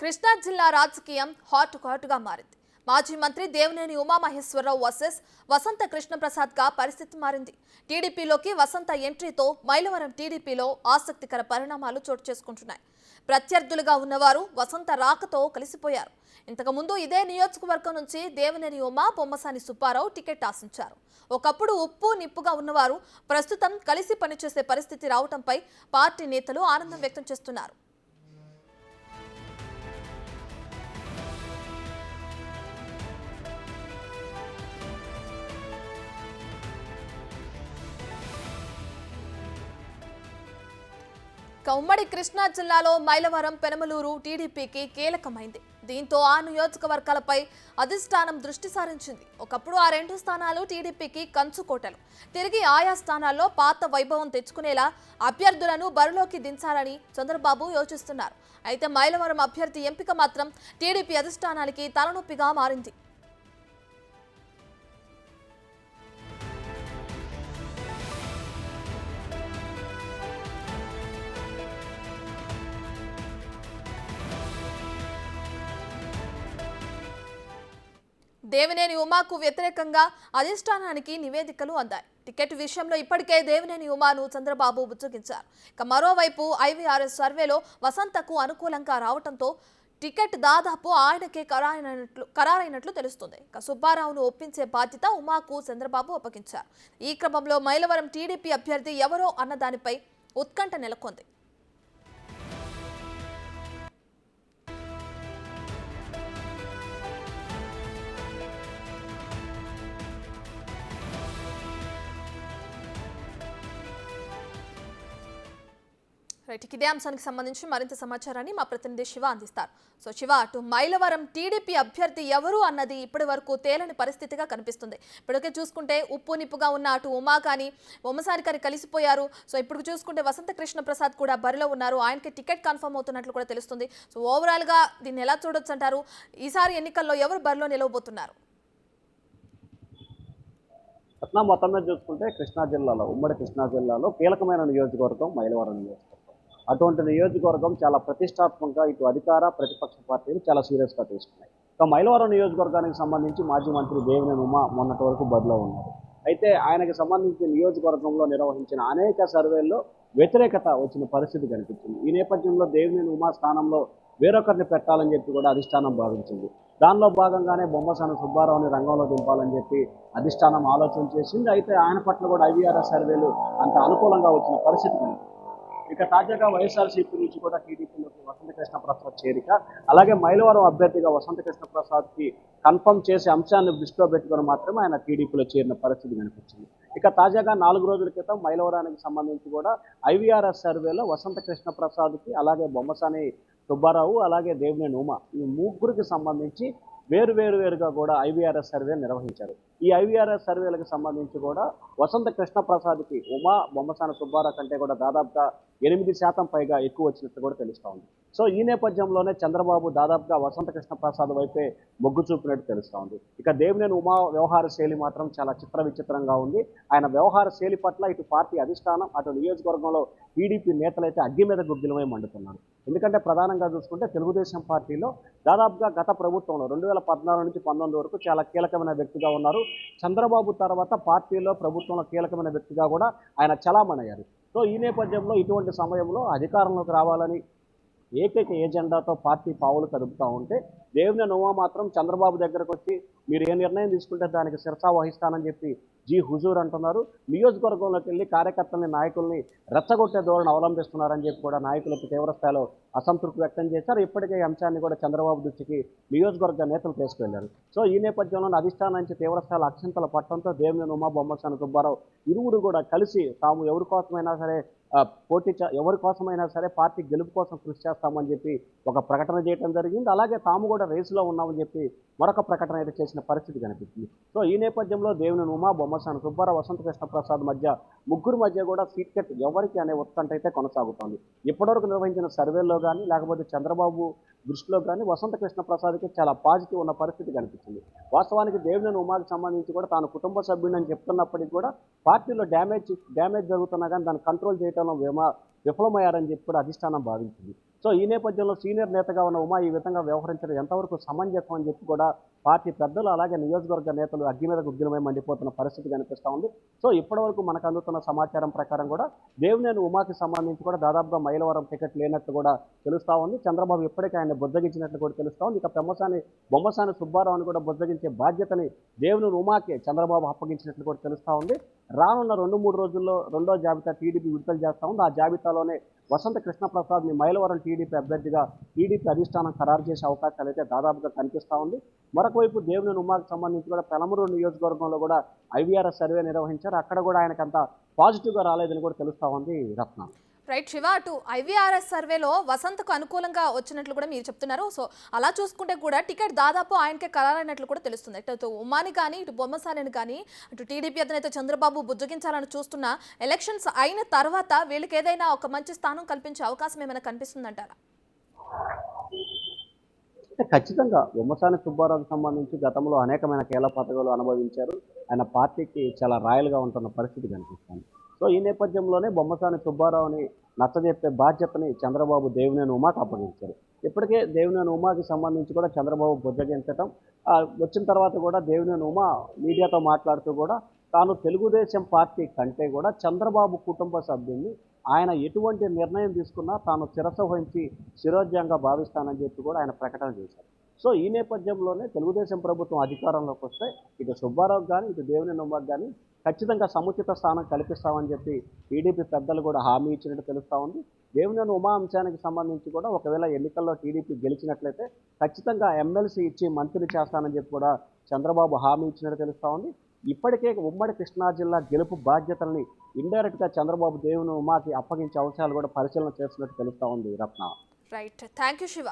కృష్ణా జిల్లా రాజకీయం హాట్గా మారింది. మాజీ మంత్రి దేవినేని ఉమామహేశ్వరరావు వర్సెస్ వసంత కృష్ణప్రసాద్గా పరిస్థితి మారింది. టీడీపీలోకి వసంత ఎంట్రీతో మైలవరం టీడీపీలో ఆసక్తికర పరిణామాలు చోటు చేసుకుంటున్నాయి. ప్రత్యర్థులుగా ఉన్నవారు వసంత రాకతో కలిసిపోయారు. ఇంతకుముందు ఇదే నియోజకవర్గం నుంచి దేవినేని ఉమా, బొమ్మసాని సుబ్బారావు టికెట్ ఆశించారు. ఒకప్పుడు ఉప్పు నిప్పుగా ఉన్నవారు ప్రస్తుతం కలిసి పనిచేసే పరిస్థితి రావడంపై పార్టీ నేతలు ఆనందం వ్యక్తం చేస్తున్నారు. ఉమ్మడి కృష్ణా జిల్లాలో మైలవరం, పెనమలూరు టీడీపీకి కీలకమైంది. దీంతో ఆ నియోజకవర్గాలపై అధిష్టానం దృష్టి సారించింది. ఒకప్పుడు ఆ రెండు స్థానాలు టీడీపీకి కంచుకోటలు. తిరిగి ఆయా స్థానాల్లో పాత వైభవం తెచ్చుకునేలా అభ్యర్థులను బరిలోకి దించాలని చంద్రబాబు యోచిస్తున్నారు. అయితే మైలవరం అభ్యర్థి ఎంపిక మాత్రం టీడీపీ అధిష్టానానికి తలనొప్పిగా మారింది. దేవినేని ఉమాకు వ్యతిరేకంగా అధిష్టానానికి నివేదికలు అందాయి. టికెట్ విషయంలో ఇప్పటికే దేవినేని ఉమాను చంద్రబాబు బుజ్జగించారు. ఇక మరోవైపు ఐవీఆర్ఎస్ సర్వేలో వసంతకు అనుకూలంగా రావడంతో టికెట్ దాదాపు ఆయనకే ఖరారైనట్లు తెలుస్తుంది. ఇక సుబ్బారావును ఒప్పించే బాధ్యత ఉమాకు చంద్రబాబు అప్పగించారు. ఈ క్రమంలో మైలవరం టీడీపీ అభ్యర్థి ఎవరో అన్న దానిపై ఉత్కంఠ నెలకొంది. ఇదే అంశానికి సంబంధించి మరింత సమాచారాన్ని మా ప్రతినిధి శివ అందిస్తారు. సో శివ, అటు మైలవరం టీడీపీ అభ్యర్థి ఎవరు అన్నది ఇప్పటి వరకు తేలని పరిస్థితిగా కనిపిస్తుంది. ఇప్పటికే చూసుకుంటే ఉప్పు నిప్పుగా ఉన్న అటు ఉమా కానీ బొమ్మసాని కానీ కలిసిపోయారు. సో ఇప్పుడు చూసుకుంటే వసంత కృష్ణప్రసాద్ కూడా బరిలో ఉన్నారు. ఆయనకి టికెట్ కన్ఫర్మ్ అవుతున్నట్లు కూడా తెలుస్తుంది. సో ఓవరాల్గా దీన్ని ఎలా చూడొచ్చు అంటారు? ఈసారి ఎన్నికల్లో ఎవరు బరిలో నిలవబోతున్నారు? పట్నా మొత్తం మీద చూసుకుంటే కృష్ణా జిల్లాలో, ఉమ్మడి కృష్ణా జిల్లాలో కీలకమైన నియోజకవర్గం మైలవరం నియోజకవర్గం. అటువంటి నియోజకవర్గం చాలా ప్రతిష్టాత్మకంగా ఇటు అధికార ప్రతిపక్ష పార్టీలు చాలా సీరియస్గా తీసుకున్నాయి. ఇక మైలవరం నియోజకవర్గానికి సంబంధించి మాజీ మంత్రి దేవినేని ఉమా మొన్నటి వరకు బరిలో ఉన్నారు. అయితే ఆయనకి సంబంధించి నియోజకవర్గంలో నిర్వహించిన అనేక సర్వేల్లో వ్యతిరేకత వచ్చిన పరిస్థితి కనిపించింది. ఈ నేపథ్యంలో దేవినేని ఉమా స్థానంలో వేరొకరిని పెట్టాలని చెప్పి కూడా అధిష్టానం భావించింది. దానిలో భాగంగానే బొమ్మసాని సుబ్బారావుని రంగంలో దింపాలని చెప్పి అధిష్టానం ఆలోచన చేసింది. అయితే ఆయన పట్ల కూడా ఐవీఆర్ఎస్ సర్వేలు అంత అనుకూలంగా వచ్చిన పరిస్థితి కనిపించింది. ఇక తాజాగా వైఎస్ఆర్సీపీ నుంచి కూడా టీడీపీలోకి వసంత కృష్ణప్రసాద్ చేరిక, అలాగే మైలవరం అభ్యర్థిగా వసంత కృష్ణప్రసాద్కి కన్ఫర్మ్ చేసే అంశాన్ని దృష్టిలో పెట్టుకుని మాత్రమే ఆయన టీడీపీలో చేరిన పరిస్థితి కనిపించింది. ఇక తాజాగా 4 రోజుల క్రితం మైలవరానికి సంబంధించి కూడా ఐవీఆర్ఎస్ సర్వేలో వసంత కృష్ణప్రసాద్కి, అలాగే బొమ్మసాని సుబ్బారావు, అలాగే దేవినేని ఉమా, ఈ ముగ్గురికి సంబంధించి వేరుగా కూడా ఐవీఆర్ఎస్ సర్వే నిర్వహించారు. ఈ ఐవీఆర్ఎస్ సర్వేలకు సంబంధించి కూడా వసంత కృష్ణప్రసాద్కి ఉమా, బొమ్మసాని సుబ్బారావు కంటే కూడా దాదాపుగా 8% పైగా ఎక్కువ వచ్చినట్టు కూడా తెలుస్తూ ఉంది. సో ఈ నేపథ్యంలోనే చంద్రబాబు దాదాపుగా వసంత కృష్ణప్రసాద్ వైపే మొగ్గు చూపినట్టు తెలుస్తూ ఉంది. ఇక దేవినేని ఉమా వ్యవహార శైలి మాత్రం చాలా విచిత్రంగా ఉంది. ఆయన వ్యవహార శైలి పట్ల ఇటు పార్టీ అధిష్టానం, అటు నియోజకవర్గంలో టీడీపీ నేతలైతే అగ్గి మీద గుగ్గిలమై మండుతున్నారు. ఎందుకంటే ప్రధానంగా చూసుకుంటే తెలుగుదేశం పార్టీలో దాదాపుగా గత ప్రభుత్వంలో 2014 నుంచి 19 వరకు చాలా కీలకమైన వ్యక్తిగా ఉన్నారు. చంద్రబాబు తర్వాత పార్టీలో, ప్రభుత్వంలో కీలకమైన వ్యక్తిగా కూడా ఆయన చలామణయ్యారు. సో ఈ నేపథ్యంలో ఇటువంటి సమయంలో అధికారంలోకి రావాలని ఏకైక ఏజెండాతో పార్టీ పావులు కదుపుతూ ఉంటే దేవినేని ఉమా మాత్రం చంద్రబాబు దగ్గరకు వచ్చి మీరు ఏ నిర్ణయం తీసుకుంటే దానికి శిరసా వహిస్తానని చెప్పి హుజూర్ అంటున్నారు. నియోజకవర్గంలోకి వెళ్ళి కార్యకర్తల్ని, నాయకుల్ని రెచ్చగొట్టే ధోరణి అవలంబిస్తున్నారని చెప్పి కూడా నాయకులకు తీవ్రస్థాయిలో అసంతృప్తి వ్యక్తం చేశారు. ఇప్పటికే ఈ అంశాన్ని కూడా చంద్రబాబు దృష్టికి నియోజకవర్గ నేతలు తీసుకెళ్లారు. సో ఈ నేపథ్యంలో అధిష్టానం నుంచి తీవ్రస్థాయిలో అక్షంతలు పట్టడంతో దేవినేని ఉమా, బొమ్మసాని సుబ్బారావు ఇరువురు కూడా కలిసి తాము ఎవరి కోసమైనా సరే పార్టీ గెలుపు కోసం కృషి చేస్తామని చెప్పి ఒక ప్రకటన చేయడం జరిగింది. అలాగే తాము కూడా రేసులో ఉన్నామని చెప్పి మరొక ప్రకటన అయితే చేసిన పరిస్థితి కనిపిస్తుంది. సో ఈ నేపథ్యంలో దేవినేని ఉమా, బొమ్మసాని సుబ్బారావు, వసంత కృష్ణప్రసాద్ ముగ్గురు మధ్య కూడా సీట్ కట్ ఎవరికి అనే ఉత్కంఠ అయితే కొనసాగుతోంది. ఇప్పటివరకు నిర్వహించిన సర్వేల్లో కానీ, లేకపోతే చంద్రబాబు దృష్టిలో కానీ వసంత కృష్ణప్రసాద్కి చాలా పాజిటివ్ ఉన్న పరిస్థితి కనిపించింది. వాస్తవానికి దేవినేని ఉమాకి సంబంధించి కూడా తాను కుటుంబ సభ్యుడని చెప్తున్నప్పటికీ కూడా పార్టీలో డ్యామేజ్ జరుగుతున్నా కానీ దాన్ని కంట్రోల్ చేయడంలో విఫలమయ్యారని చెప్పి కూడా అధిష్టానం భావించింది. సో ఈ నేపథ్యంలో సీనియర్ నేతగా ఉన్న ఉమా ఈ విధంగా వ్యవహరించడం ఎంతవరకు సమంజసం అని చెప్పి కూడా పార్టీ పెద్దలు అలాగే నియోజకవర్గ నేతలు అగ్గి మీద గుగ్గిలమై మండిపోతున్న పరిస్థితి కనిపిస్తూ ఉంది. సో ఇప్పటివరకు మనకు అందుతున్న సమాచారం ప్రకారం కూడా దేవినేని ఉమాకి సంబంధించి కూడా దాదాపుగా మైలవరం టికెట్ లేనట్టు కూడా తెలుస్తూ ఉంది. చంద్రబాబు ఇప్పటికే ఆయన బుజ్జగించినట్లు కూడా తెలుస్తూ ఉంది. ఇక బొమ్మసాని సుబ్బారావుని కూడా బుజ్జగించే బాధ్యతని దేవినేని ఉమాకే చంద్రబాబు అప్పగించినట్లు కూడా తెలుస్తూ ఉంది. రానున్న 2-3 రోజుల్లో రెండో జాబితా టీడీపీ విడుదల చేస్తూ ఉంది. ఆ జాబితాలోనే వసంత కృష్ణప్రసాద్ని మైలవరం టీడీపీ అభ్యర్థిగా టీడీపీ అధిష్టానం ఖరారు చేసే అవకాశాలు అయితే దాదాపుగా కనిపిస్తూ ఉంది. మరొక వైపు దేవినేని ఉమాకి సంబంధించి కూడా పెనమలూరు నియోజకవర్గంలో కూడా ఐవీఆర్ఎస్ సర్వే నిర్వహించారు. అక్కడ కూడా ఆయనకు అంత పాజిటివ్గా రాలేదని కూడా తెలుస్తూ ఉంది రత్న. రైట్ శివ, అటు ఐవీఆర్ఎస్ సర్వేలో వసంతకు అనుకూలంగా వచ్చినట్లు కూడా మీరు చెప్తున్నారు. సో అలా చూసుకుంటే కూడా టికెట్ దాదాపు ఆయనకే ఖరారైనట్లు కూడా తెలుస్తుంది. ఇటు ఉమాని కానీ ఇటు బొమ్మసానిని కానీ అటు టీడీపీ అధినేత చంద్రబాబు బుజ్జగించాలని చూస్తున్న ఎలక్షన్స్ అయిన తర్వాత వీళ్ళకి ఏదైనా ఒక మంచి స్థానం కల్పించే అవకాశం ఏమైనా కనిపిస్తుందంటారా? ఖచ్చితంగా బొమ్మసాని సుబ్బారావుకి సంబంధించి గతంలో అనేకమైన కీలక పదవులు అనుభవించారు. ఆయన పార్టీకి చాలా రాయల్గా ఉంటున్న పరిస్థితి కనిపిస్తుంది. సో ఈ నేపథ్యంలోనే బొమ్మసాని సుబ్బారావుని నచ్చజెప్పే బాధ్యతని చంద్రబాబు దేవినేని ఉమాకి అప్పగించారు. ఇప్పటికే దేవినేని ఉమాకి సంబంధించి కూడా చంద్రబాబు బుజ్జగించడం వచ్చిన తర్వాత కూడా దేవినేని ఉమా మీడియాతో మాట్లాడుతూ కూడా తాను తెలుగుదేశం పార్టీ కంటే కూడా చంద్రబాబు కుటుంబ సభ్యుల్ని ఆయన ఎటువంటి నిర్ణయం తీసుకున్నా తాను శిరస వహించి శిరోజ్యంగా భావిస్తానని చెప్పి కూడా ఆయన ప్రకటన చేశారు. సో ఈ నేపథ్యంలోనే తెలుగుదేశం ప్రభుత్వం అధికారంలోకి వస్తే ఇటు సుబ్బారావు కానీ ఇటు దేవినేని ఉమాకి కానీ ఖచ్చితంగా సముచిత స్థానం కల్పిస్తామని చెప్పి టీడీపీ పెద్దలు కూడా హామీ ఇచ్చినట్టు తెలుస్తూ ఉంది. దేవినేని ఉమా అంశానికి సంబంధించి కూడా ఒకవేళ ఎన్నికల్లో టీడీపీ గెలిచినట్లయితే ఖచ్చితంగా ఎమ్మెల్సీ ఇచ్చి మంత్రి చేస్తానని చెప్పి కూడా చంద్రబాబు హామీ ఇచ్చినట్టు తెలుస్తూ ఉంది. ఇప్పటికే ఉమ్మడి కృష్ణా జిల్లా గెలుపు బాధ్యతల్ని ఇండైరెక్ట్గా చంద్రబాబు దేవినేని ఉమాకి అప్పగించే అంశాలు కూడా పరిశీలన చేస్తున్నట్టు తెలుస్తూ ఉంది Ratna. Right, thank you Shiva.